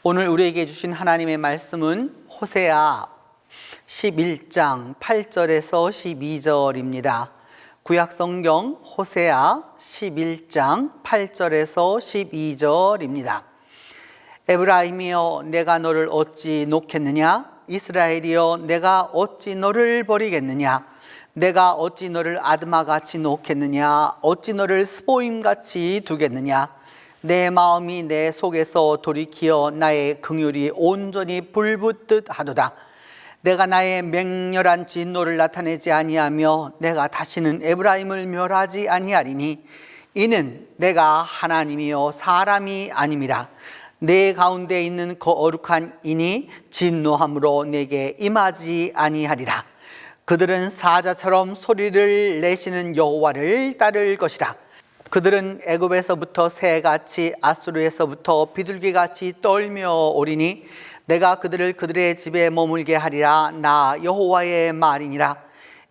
오늘 우리에게 주신 하나님의 말씀은 호세아 11장 8절에서 12절입니다. 구약성경 호세아 11장 8절에서 12절입니다. 에브라임이여 내가 너를 어찌 놓겠느냐? 이스라엘이여 내가 어찌 너를 버리겠느냐? 내가 어찌 너를 아드마같이 놓겠느냐? 어찌 너를 스보임같이 두겠느냐? 내 마음이 내 속에서 돌이키어 나의 긍휼이 온전히 불붙듯 하도다. 내가 나의 맹렬한 진노를 나타내지 아니하며 내가 다시는 에브라임을 멸하지 아니하리니 이는 내가 하나님이요 사람이 아님이라. 내 가운데 있는 거룩한 인이 진노함으로 내게 임하지 아니하리라. 그들은 사자처럼 소리를 내시는 여호와를 따를 것이라. 그들은 애굽에서부터 새같이 아수르에서부터 비둘기같이 떨며 오리니 내가 그들을 그들의 집에 머물게 하리라. 나 여호와의 말이니라.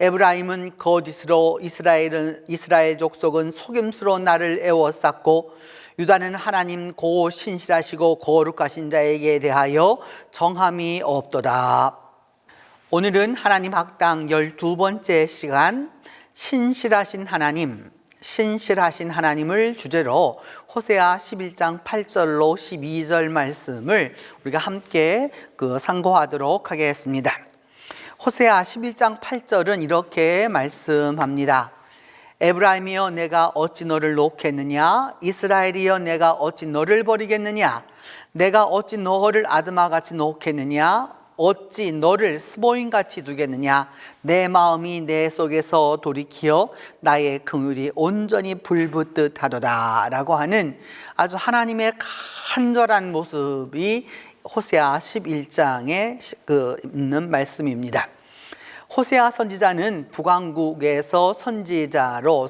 에브라임은 거짓으로 이스라엘 족속은 속임수로 나를 애워쌌고 유다는 하나님 고 신실하시고 거룩하신 자에게 대하여 정함이 없도다. 오늘은 하나님 학당 12번째 시간 신실하신 하나님을 주제로 호세아 11장 8절로 12절 말씀을 우리가 함께 상고하도록 하겠습니다. 호세아 11장 8절은 이렇게 말씀합니다. 에브라임이여 내가 어찌 너를 놓겠느냐? 이스라엘이여 내가 어찌 너를 버리겠느냐? 내가 어찌 너를 아드마같이 놓겠느냐? 어찌 너를 스보임같이 두겠느냐? 내 마음이 내 속에서 돌이키어 나의 긍휼이 온전히 불붙듯 하도다 라고 하는 아주 하나님의 간절한 모습이 호세아 11장에 있는 말씀입니다. 호세아 선지자는 북왕국에서 선지자로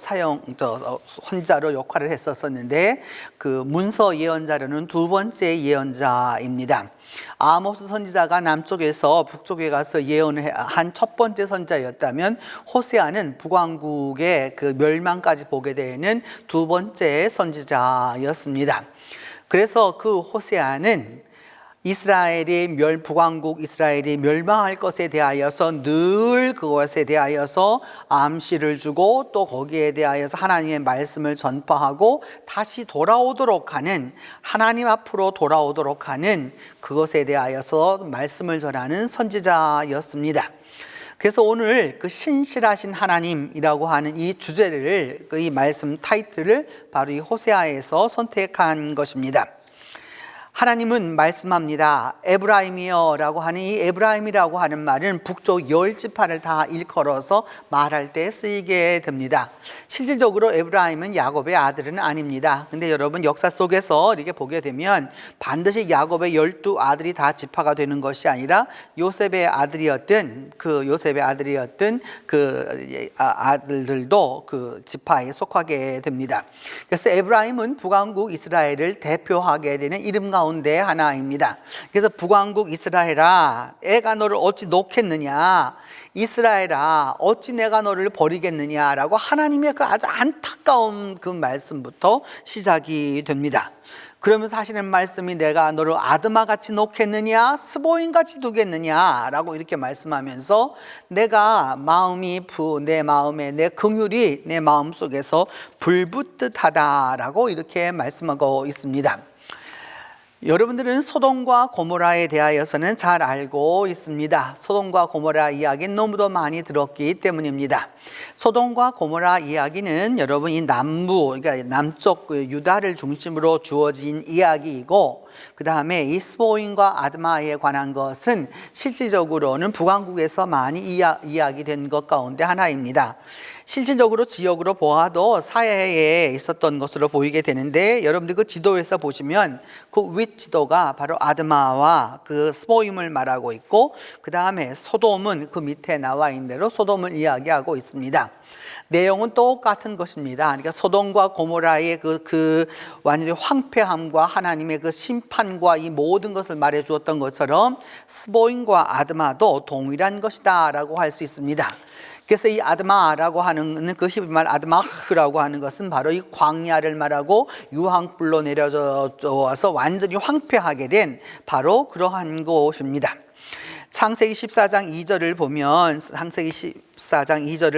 역할을 했었는데 그 문서 예언자로는 두 번째 예언자입니다. 아모스 선지자가 남쪽에서 북쪽에 가서 예언을 한 첫 번째 선지자였다면 호세아는 북왕국의 그 멸망까지 보게 되는 두 번째 선지자였습니다. 그래서 그 호세아는 북왕국 이스라엘이 멸망할 것에 대하여서 늘 그것에 대하여서 암시를 주고 또 거기에 대하여서 하나님의 말씀을 전파하고 다시 돌아오도록 하는, 하나님 앞으로 돌아오도록 하는 그것에 대하여서 말씀을 전하는 선지자였습니다. 그래서 오늘 그 신실하신 하나님이라고 하는 이 주제를, 이 말씀 타이틀을 바로 이 호세아에서 선택한 것입니다. 하나님은 말씀합니다. 에브라임이여 라고 하는 이 에브라임이라고 하는 말은 북쪽 10지파를 다 일컬어서 말할 때 쓰이게 됩니다. 실질적으로 에브라임은 야곱의 아들은 아닙니다. 근데 여러분 역사 속에서 이렇게 보게 되면 반드시 야곱의 12아들이 다 지파가 되는 것이 아니라 요셉의 아들이었던 아들들도 그 지파에 속하게 됩니다. 그래서 에브라임은 북왕국 이스라엘을 대표하게 되는 이름 가운데 하나입니다. 그래서 북왕국 이스라엘아, 애가 너를 어찌 놓겠느냐? 이스라엘아, 어찌 내가 너를 버리겠느냐라고 하나님의 그 아주 안타까운 그 말씀부터 시작이 됩니다. 그러면서 하시는 말씀이 내가 너를 아드마같이 놓겠느냐? 스보임같이 두겠느냐라고 이렇게 말씀하면서 내가 내 마음에 내 긍휼이 내 마음 속에서 불붙듯 하다라고 이렇게 말씀하고 있습니다. 여러분들은 소돔과 고모라에 대하여서는 잘 알고 있습니다. 소돔과 고모라 이야기는 너무도 많이 들었기 때문입니다. 소돔과 고모라 이야기는 여러분 이 그러니까 남쪽 유다를 중심으로 주어진 이야기이고, 그 다음에 이 스보임과 아드마에 관한 것은 실질적으로는 북왕국에서 많이 이야기된 것 가운데 하나입니다. 실질적으로 지역으로 보아도 사해에 있었던 것으로 보이게 되는데, 여러분들 그 지도에서 보시면 그 윗지도가 바로 아드마와 그 스보임을 말하고 있고, 그 다음에 소돔은 그 밑에 나와 있는 대로 소돔을 이야기하고 있습니다. 내용은 똑같은 것입니다. 그러니까 소돔과 고모라의 그 완전히 황폐함과 하나님의 그 심판과 이 모든 것을 말해 주었던 것처럼 스보임과 아드마도 동일한 것이다 라고 할 수 있습니다. 그래서 이 아드마라고 하는 그 히브리말 아드마흐라고 하는 것은 바로 이 광야를 말하고 유황불로 내려져서 완전히 황폐하게 된 바로 그러한 곳입니다. 창세기 14장 2절을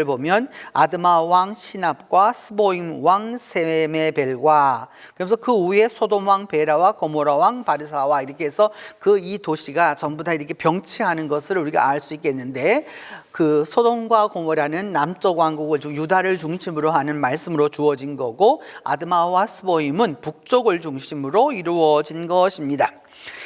보면 아드마 왕 시납과 스보임 왕 세메벨과, 그러면서 그 위에 소돔 왕 베라와 고모라 왕 바르사와 이렇게 해서 그 이 도시가 전부 다 이렇게 병치하는 것을 우리가 알 수 있겠는데, 그 소돔과 고모라는 남쪽 왕국을 유다를 중심으로 하는 말씀으로 주어진 거고, 아드마와 스보임은 북쪽을 중심으로 이루어진 것입니다.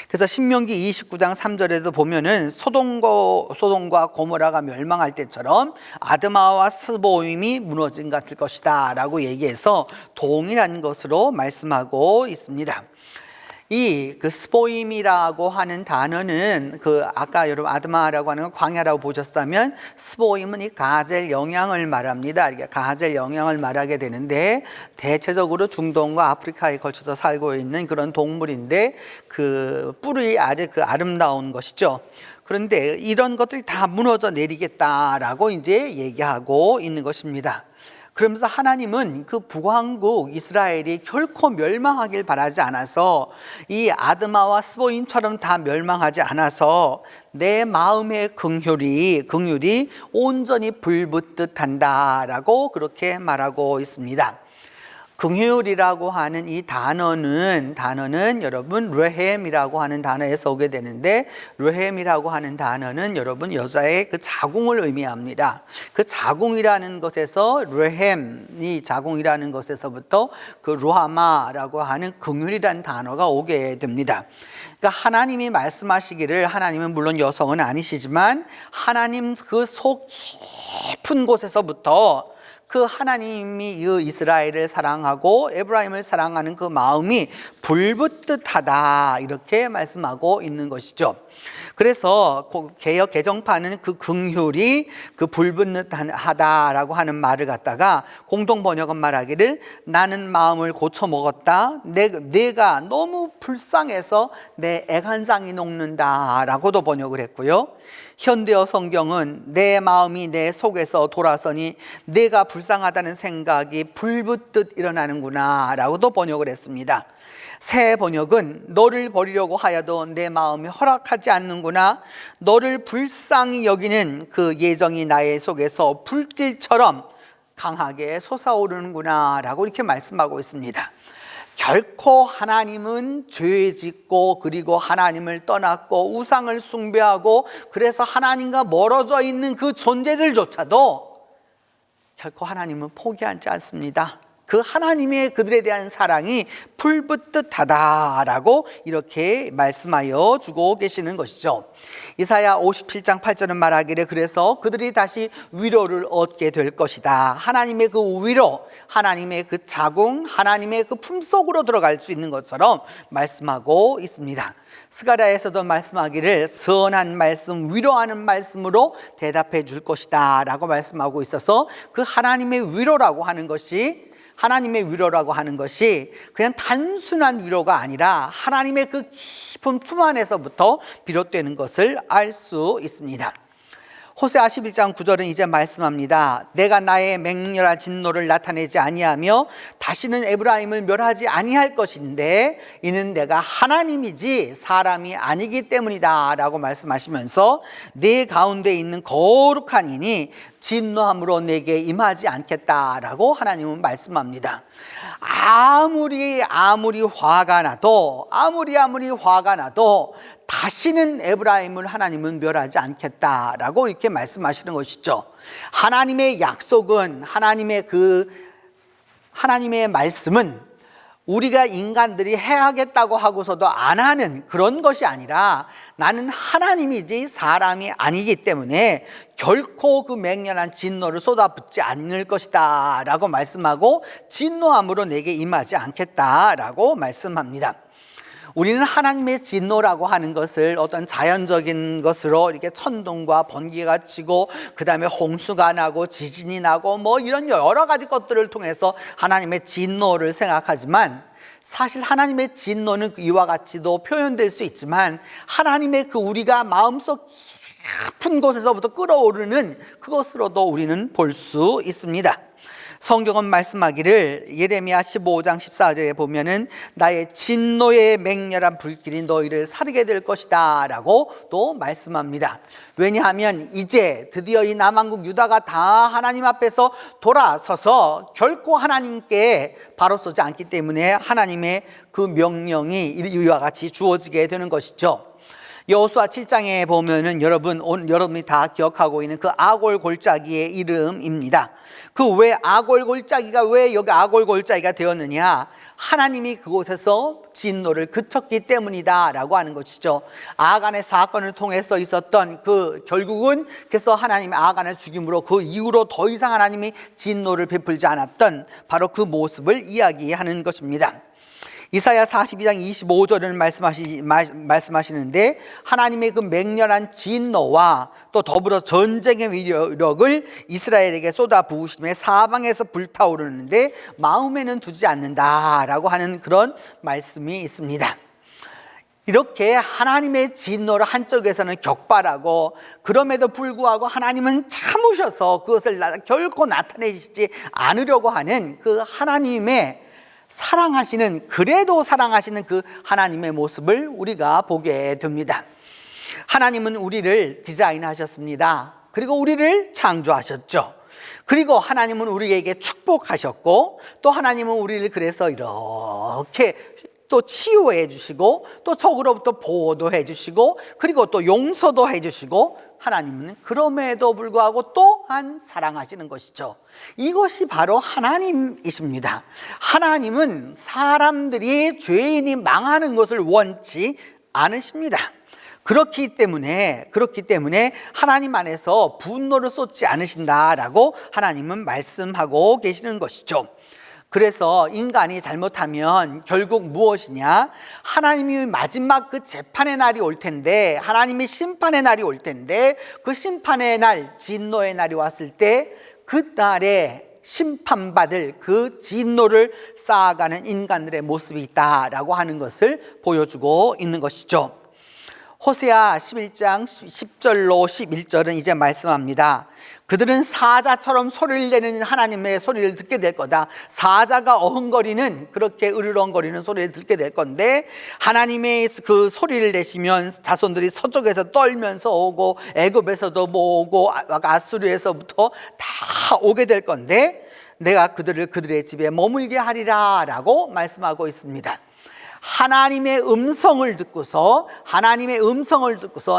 그래서 신명기 29장 3절에도 보면은 소돔과 고모라가 멸망할 때처럼 아드마와 스보임이 무너진 것 같을 것이다 라고 얘기해서 동일한 것으로 말씀하고 있습니다. 이 그 스보임이라고 하는 단어는 아까 여러분 아드마라고 하는 건 광야라고 보셨다면, 스보임은 이 가젤 영양을 말합니다. 이게 가젤 영양을 말하게 되는데, 대체적으로 중동과 아프리카에 걸쳐서 살고 있는 그런 동물인데, 그 뿔이 아주 그 아름다운 것이죠. 그런데 이런 것들이 다 무너져 내리겠다라고 이제 얘기하고 있는 것입니다. 그러면서 하나님은 그 북왕국 이스라엘이 결코 멸망하길 바라지 않아서, 이 아드마와 스보임처럼 다 멸망하지 않아서 내 마음의 긍휼이 온전히 불붙듯 한다라고 그렇게 말하고 있습니다. 긍휼이라고 하는 이 단어는 여러분 르헴이라고 하는 단어에서 오게 되는데, 르헴이라고 하는 단어는 여러분 여자의 그 자궁을 의미합니다. 그 자궁이라는 것에서 르헴이 자궁이라는 것에서부터 그 루하마라고 하는 긍휼이라는 단어가 오게 됩니다. 그러니까 하나님이 말씀하시기를, 하나님은 물론 여성은 아니시지만 하나님 그 속 깊은 곳에서부터 그 하나님이 이 이스라엘을 사랑하고 에브라임을 사랑하는 그 마음이 불붙듯하다 이렇게 말씀하고 있는 것이죠. 그래서 개역 개정판은 그 긍휼이 그 불붙듯하다라고 하는 말을 갖다가 공동 번역은 말하기를, 나는 마음을 고쳐 먹었다, 내가 너무 불쌍해서 내 애간장이 녹는다라고도 번역을 했고요. 현대어 성경은 내 마음이 내 속에서 돌아서니 내가 불쌍하다는 생각이 불붙듯 일어나는구나 라고도 번역을 했습니다. 새 번역은 너를 버리려고 하여도 내 마음이 허락하지 않는구나, 너를 불쌍히 여기는 그 예정이 나의 속에서 불길처럼 강하게 솟아오르는구나 라고 이렇게 말씀하고 있습니다. 결코 하나님은 죄 짓고 그리고 하나님을 떠났고 우상을 숭배하고 그래서 하나님과 멀어져 있는 그 존재들조차도 결코 하나님은 포기하지 않습니다. 그 하나님의 그들에 대한 사랑이 불붙듯하다라고 이렇게 말씀하여 주고 계시는 것이죠. 이사야 57장 8절은 말하기를, 그래서 그들이 다시 위로를 얻게 될 것이다. 하나님의 그 위로, 하나님의 그 자궁, 하나님의 그 품속으로 들어갈 수 있는 것처럼 말씀하고 있습니다. 스가랴에서도 말씀하기를 선한 말씀, 위로하는 말씀으로 대답해 줄 것이다 라고 말씀하고 있어서, 그 하나님의 위로라고 하는 것이 그냥 단순한 위로가 아니라 하나님의 그 깊은 품 안에서부터 비롯되는 것을 알 수 있습니다. 호세아 11장 9절은 이제 말씀합니다. 내가 나의 맹렬한 진노를 나타내지 아니하며 다시는 에브라임을 멸하지 아니할 것인데 이는 내가 하나님이지 사람이 아니기 때문이다 라고 말씀하시면서, 내 가운데 있는 거룩한 이니 진노함으로 내게 임하지 않겠다라고 하나님은 말씀합니다. 아무리 화가 나도 다시는 에브라임을 하나님은 멸하지 않겠다라고 이렇게 말씀하시는 것이죠. 하나님의 약속은, 하나님의 말씀은 우리가 인간들이 해야겠다고 하고서도 안 하는 그런 것이 아니라, 나는 하나님이지 사람이 아니기 때문에 결코 그 맹렬한 진노를 쏟아붓지 않을 것이다 라고 말씀하고, 진노함으로 내게 임하지 않겠다라고 말씀합니다. 우리는 하나님의 진노라고 하는 것을 어떤 자연적인 것으로 이렇게 천둥과 번개가 치고 그 다음에 홍수가 나고 지진이 나고 뭐 이런 여러 가지 것들을 통해서 하나님의 진노를 생각하지만, 사실 하나님의 진노는 이와 같이도 표현될 수 있지만, 하나님의 그 우리가 마음속 깊은 곳에서부터 끓어오르는 그것으로도 우리는 볼 수 있습니다. 성경은 말씀하기를 예레미야 15장 14절에 보면은 나의 진노의 맹렬한 불길이 너희를 사르게 될 것이다 라고 또 말씀합니다. 왜냐하면 이제 드디어 이 남한국 유다가 다 하나님 앞에서 돌아서서 결코 하나님께 바로 서지 않기 때문에 하나님의 그 명령이 이와 같이 주어지게 되는 것이죠. 여호수아 7장에 보면은 여러분이 다 기억하고 있는 그 아골 골짜기의 이름입니다. 그 왜 아골 골짜기가 왜 여기 아골 골짜기가 되었느냐? 하나님이 그곳에서 진노를 그쳤기 때문이다라고 하는 것이죠. 아간의 사건을 통해서 있었던 그 결국은 그래서 하나님이 아간을 죽임으로 그 이후로 더 이상 하나님이 진노를 베풀지 않았던 바로 그 모습을 이야기하는 것입니다. 이사야 42장 25절을 말씀하시는데 하나님의 그 맹렬한 진노와 또 더불어 전쟁의 위력을 이스라엘에게 쏟아 부으심에 사방에서 불타오르는데 마음에는 두지 않는다라고 하는 그런 말씀이 있습니다. 이렇게 하나님의 진노를 한쪽에서는 격발하고 그럼에도 불구하고 하나님은 참으셔서 그것을 결코 나타내시지 않으려고 하는 그 하나님의 그래도 사랑하시는 그 하나님의 모습을 우리가 보게 됩니다. 하나님은 우리를 디자인하셨습니다. 그리고 우리를 창조하셨죠. 그리고 하나님은 우리에게 축복하셨고 또 하나님은 우리를 그래서 이렇게 또 치유해 주시고 또 적으로부터 보호도 해 주시고 그리고 또 용서도 해 주시고 하나님은 그럼에도 불구하고 또한 사랑하시는 것이죠. 이것이 바로 하나님이십니다. 하나님은 사람들이 죄인이 망하는 것을 원치 않으십니다. 그렇기 때문에 하나님 안에서 분노를 쏟지 않으신다라고 하나님은 말씀하고 계시는 것이죠. 그래서 인간이 잘못하면 결국 무엇이냐? 하나님이 마지막 그 재판의 날이 올 텐데, 하나님이 심판의 날이 올 텐데, 그 심판의 날, 진노의 날이 왔을 때 그 날에 심판받을 그 진노를 쌓아가는 인간들의 모습이 있다라고 하는 것을 보여주고 있는 것이죠. 호세아 11장 10절로 11절은 이제 말씀합니다. 그들은 사자처럼 소리를 내는 하나님의 소리를 듣게 될 거다. 사자가 어흥거리는 그렇게 으르렁거리는 소리를 듣게 될 건데 하나님의 그 소리를 내시면 자손들이 서쪽에서 떨면서 오고 애굽에서도 오고 아수르에서부터 다 오게 될 건데 내가 그들의 집에 머물게 하리라 라고 말씀하고 있습니다. 하나님의 음성을 듣고서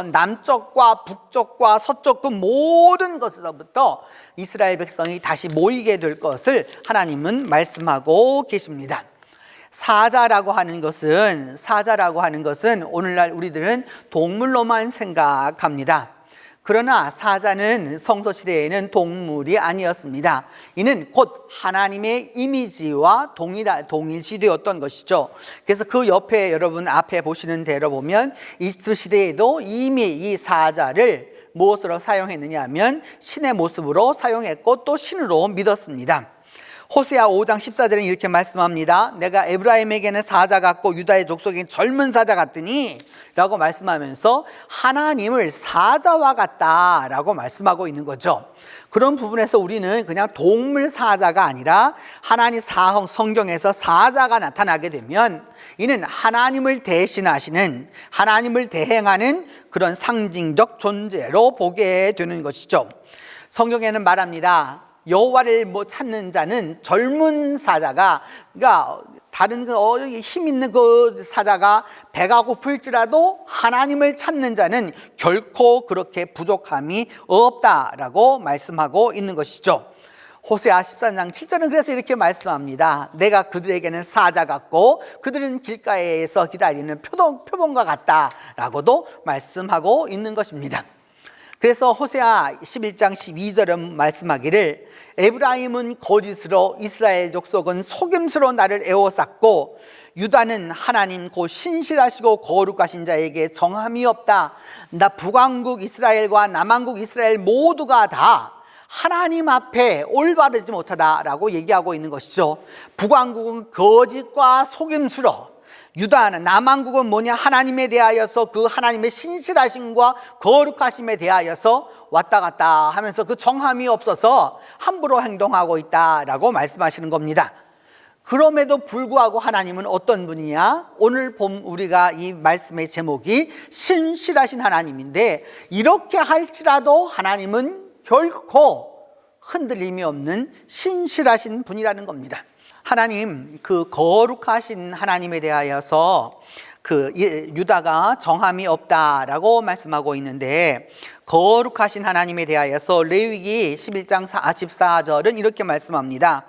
남쪽과 북쪽과 서쪽 그 모든 것에서부터 이스라엘 백성이 다시 모이게 될 것을 하나님은 말씀하고 계십니다. 사자라고 하는 것은 오늘날 우리들은 동물로만 생각합니다. 그러나 사자는 성서시대에는 동물이 아니었습니다. 이는 곧 하나님의 이미지와 동일시되었던 것이죠. 그래서 그 옆에 여러분 앞에 보시는 대로 보면 이집트 시대에도 이미 이 사자를 무엇으로 사용했느냐 하면 신의 모습으로 사용했고 또 신으로 믿었습니다. 호세아 5장 14절에 이렇게 말씀합니다. 내가 에브라임에게는 사자 같고 유다의 족속에게는 젊은 사자 같으니 라고 말씀하면서 하나님을 사자와 같다라고 말씀하고 있는 거죠. 그런 부분에서 우리는 그냥 동물 사자가 아니라 하나님 성경에서 사자가 나타나게 되면 이는 하나님을 대신하시는 하나님을 대행하는 그런 상징적 존재로 보게 되는 것이죠. 성경에는 말합니다. 여호와를 찾는 자는 젊은 사자가 그러니까 다른 힘 있는 그 사자가 배가 고플지라도 하나님을 찾는 자는 결코 그렇게 부족함이 없다라고 말씀하고 있는 것이죠. 호세아 13장 7절은 그래서 이렇게 말씀합니다. 내가 그들에게는 사자 같고 그들은 길가에서 기다리는 표범과 같다라고도 말씀하고 있는 것입니다. 그래서 호세아 11장 12절은 말씀하기를 에브라임은 거짓으로 이스라엘 족속은 속임수로 나를 에워쌌고 유다는 하나님 곧 신실하시고 거룩하신 자에게 정함이 없다. 나 북왕국 이스라엘과 남왕국 이스라엘 모두가 다 하나님 앞에 올바르지 못하다라고 얘기하고 있는 것이죠. 북왕국은 거짓과 속임수로 유다는 남왕국은 뭐냐? 하나님에 대하여서 그 하나님의 신실하심과 거룩하심에 대하여서 왔다 갔다 하면서 그 정함이 없어서 함부로 행동하고 있다라고 말씀하시는 겁니다. 그럼에도 불구하고 하나님은 어떤 분이냐? 오늘 우리가 이 말씀의 제목이 신실하신 하나님인데, 이렇게 할지라도 하나님은 결코 흔들림이 없는 신실하신 분이라는 겁니다. 하나님, 그 거룩하신 하나님에 대하여서 유다가 정함이 없다라고 말씀하고 있는데, 거룩하신 하나님에 대하여서 레위기 11장 44절은 이렇게 말씀합니다.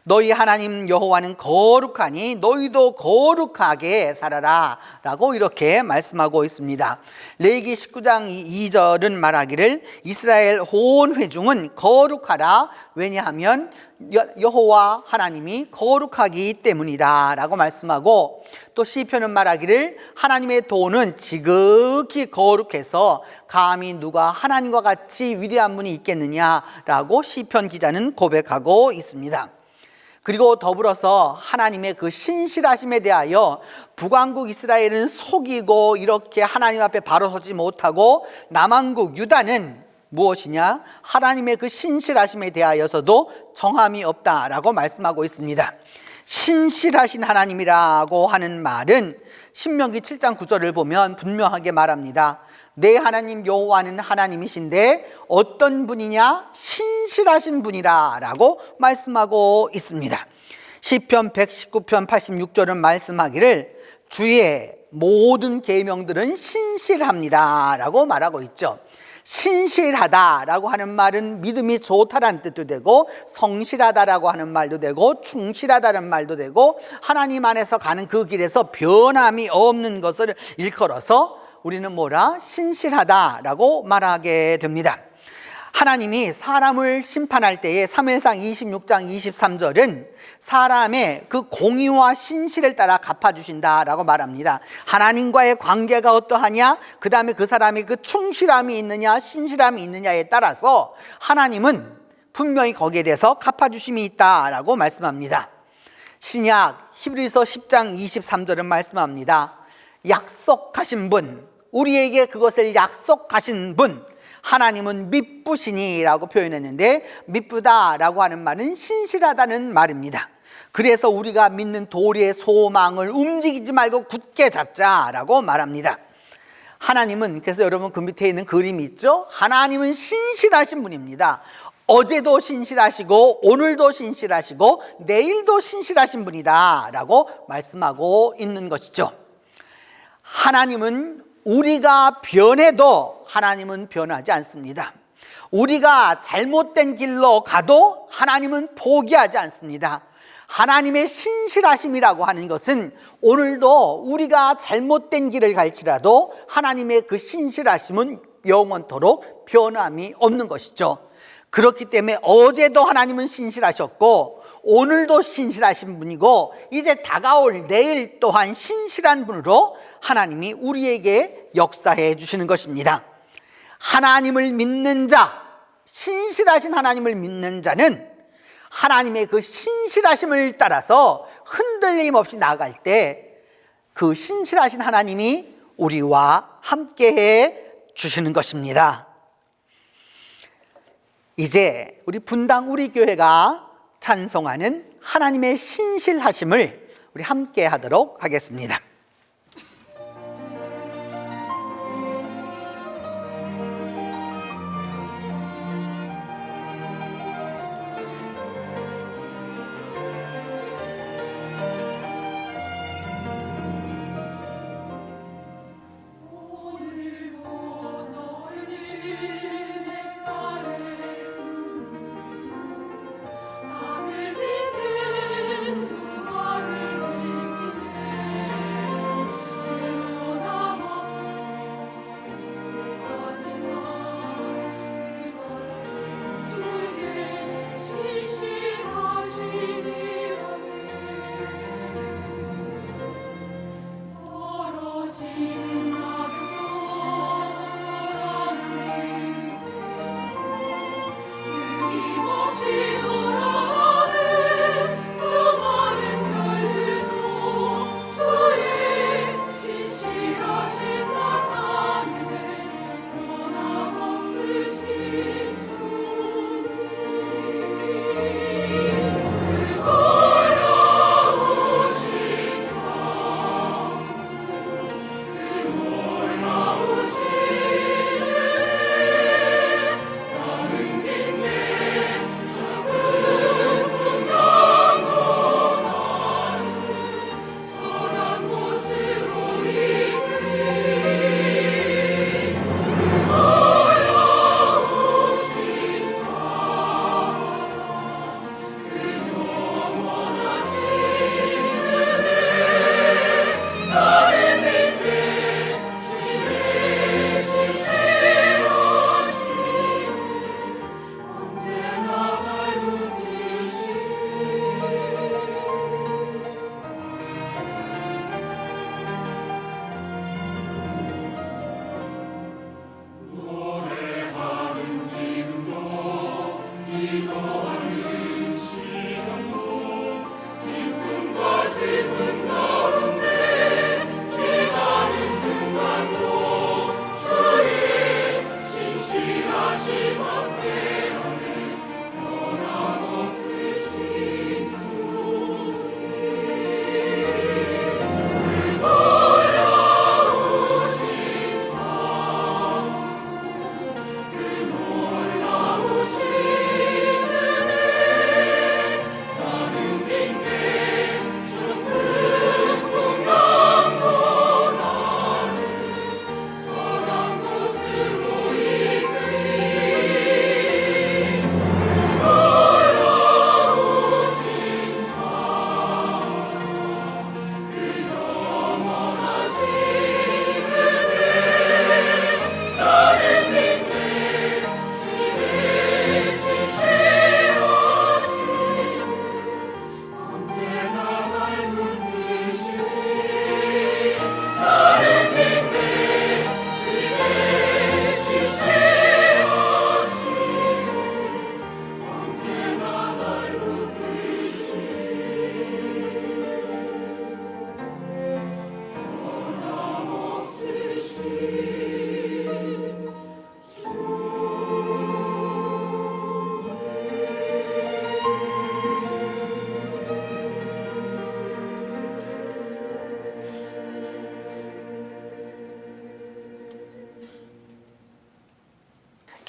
너희 하나님 여호와는 거룩하니 너희도 거룩하게 살아라 라고 이렇게 말씀하고 있습니다. 레위기 19장 2절은 말하기를 이스라엘 온 회중은 거룩하라, 왜냐하면 여호와 하나님이 거룩하기 때문이다 라고 말씀하고, 또 시편은 말하기를 하나님의 도는 지극히 거룩해서 감히 누가 하나님과 같이 위대한 분이 있겠느냐라고 시편 기자는 고백하고 있습니다. 그리고 더불어서 하나님의 그 신실하심에 대하여 북왕국 이스라엘은 속이고 이렇게 하나님 앞에 바로 서지 못하고, 남왕국 유다는 무엇이냐? 하나님의 그 신실하심에 대하여서도 정함이 없다라고 말씀하고 있습니다. 신실하신 하나님이라고 하는 말은 신명기 7장 9절을 보면 분명하게 말합니다. 내 하나님 여호와는 하나님이신데 어떤 분이냐? 신실하신 분이라 라고 말씀하고 있습니다. 시편 119편 86절은 말씀하기를 주의 모든 계명들은 신실합니다 라고 말하고 있죠. 신실하다라고 하는 말은 믿음이 좋다라는 뜻도 되고, 성실하다라고 하는 말도 되고, 충실하다는 말도 되고, 하나님 안에서 가는 그 길에서 변함이 없는 것을 일컬어서 우리는 뭐라? 신실하다라고 말하게 됩니다. 하나님이 사람을 심판할 때에 사무엘상 26장 23절은 사람의 그 공의와 신실을 따라 갚아주신다라고 말합니다. 하나님과의 관계가 어떠하냐, 그 다음에 그 사람이 그 충실함이 있느냐 신실함이 있느냐에 따라서 하나님은 분명히 거기에 대해서 갚아주심이 있다라고 말씀합니다. 신약 히브리서 10장 23절은 말씀합니다. 약속하신 분, 우리에게 그것을 약속하신 분, 하나님은 미쁘시니 라고 표현했는데, 미쁘다라고 하는 말은 신실하다는 말입니다. 그래서 우리가 믿는 도리의 소망을 움직이지 말고 굳게 잡자라고 말합니다. 하나님은, 그래서 여러분 그 밑에 있는 그림이 있죠? 하나님은 신실하신 분입니다. 어제도 신실하시고 오늘도 신실하시고 내일도 신실하신 분이다 라고 말씀하고 있는 것이죠. 하나님은 우리가 변해도 하나님은 변하지 않습니다. 우리가 잘못된 길로 가도 하나님은 포기하지 않습니다. 하나님의 신실하심이라고 하는 것은 오늘도 우리가 잘못된 길을 갈지라도 하나님의 그 신실하심은 영원토록 변함이 없는 것이죠. 그렇기 때문에 어제도 하나님은 신실하셨고 오늘도 신실하신 분이고 이제 다가올 내일 또한 신실한 분으로 하나님이 우리에게 역사해 주시는 것입니다. 하나님을 믿는 자, 신실하신 하나님을 믿는 자는 하나님의 그 신실하심을 따라서 흔들림 없이 나아갈 때 그 신실하신 하나님이 우리와 함께해 주시는 것입니다. 이제 우리 분당 우리 교회가 찬송하는 하나님의 신실하심을 우리 함께 하도록 하겠습니다.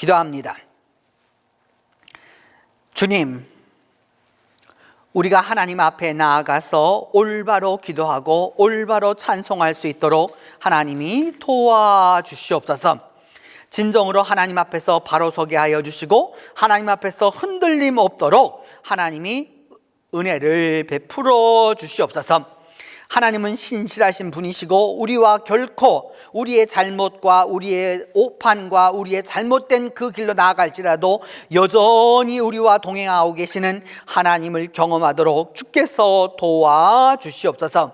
기도합니다. 주님, 우리가 하나님 앞에 나아가서 올바로 기도하고 올바로 찬송할 수 있도록 하나님이 도와주시옵소서. 진정으로 하나님 앞에서 바로 서게 하여 주시고 하나님 앞에서 흔들림 없도록 하나님이 은혜를 베풀어 주시옵소서. 하나님은 신실하신 분이시고 우리와 결코 우리의 잘못과 우리의 오판과 우리의 잘못된 그 길로 나아갈지라도 여전히 우리와 동행하고 계시는 하나님을 경험하도록 주께서 도와주시옵소서.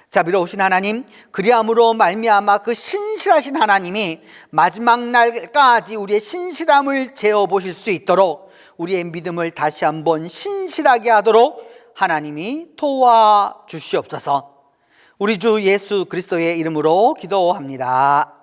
자비로우신 하나님, 그리함으로 말미암아 그 신실하신 하나님이 마지막 날까지 우리의 신실함을 재어보실 수 있도록 우리의 믿음을 다시 한번 신실하게 하도록 하나님이 도와주시옵소서. 우리 주 예수 그리스도의 이름으로 기도합니다.